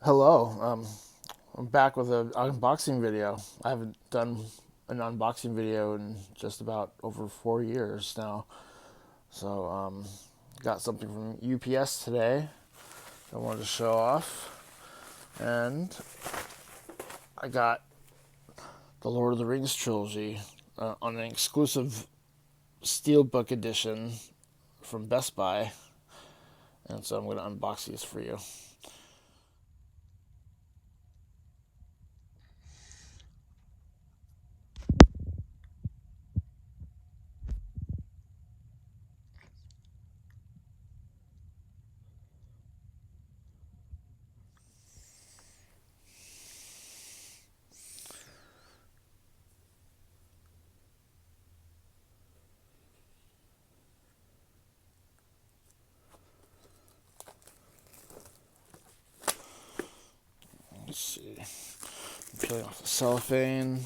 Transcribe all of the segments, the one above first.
Hello, I'm back with an unboxing video. I haven't done an unboxing video in just about over 4 years now. So, got something from UPS today I wanted to show off. And I got the Lord of the Rings trilogy on an exclusive Steelbook edition from Best Buy. And so I'm going to unbox these for you. Let's see. Peeling off the cellophane.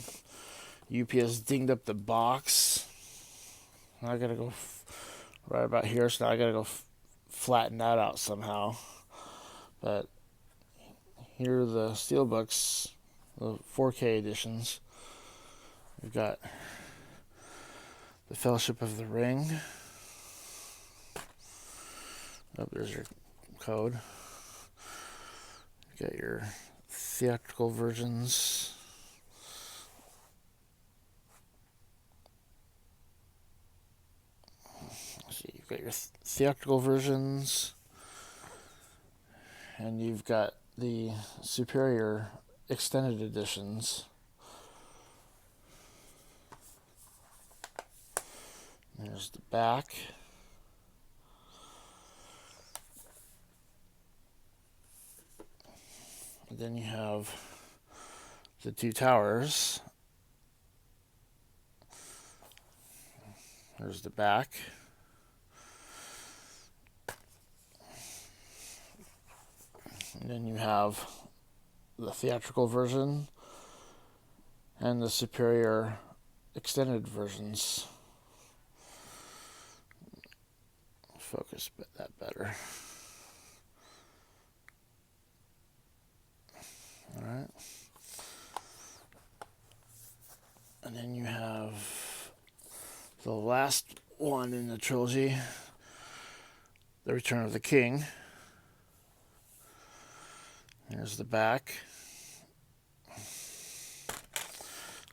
UPS dinged up the box. I gotta go right about here, so now I gotta go flatten that out somehow. But here are the steelbooks, the 4K editions. We've got the Fellowship of the Ring. Oh, there's your code. You got your theatrical versions. Let's see, you've got your theatrical versions, and you've got the superior extended editions. There's the back. And then you have the Two Towers. There's the back. And then you have the theatrical version and the superior extended versions. Focus that better. Alright. And then you have the last one in the trilogy, The Return of the King. Here's the back.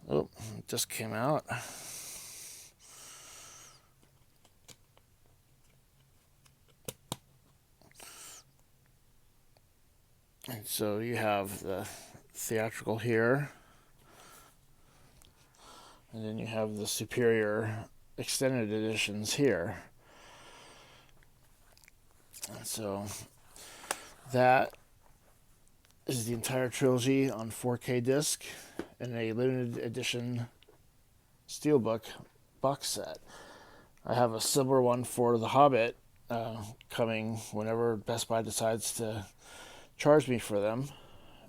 Oh, it just came out. And so you have the theatrical here. And then you have the superior extended editions here. And so that is the entire trilogy on 4K disc in a limited edition steelbook box set. I have a similar one for The Hobbit coming whenever Best Buy decides to charge me for them,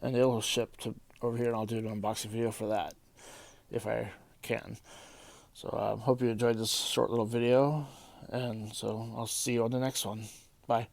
and they'll ship to over here, and I'll do an unboxing video for that if I can. So hope you enjoyed this short little video, and so I'll see you on the next one. Bye.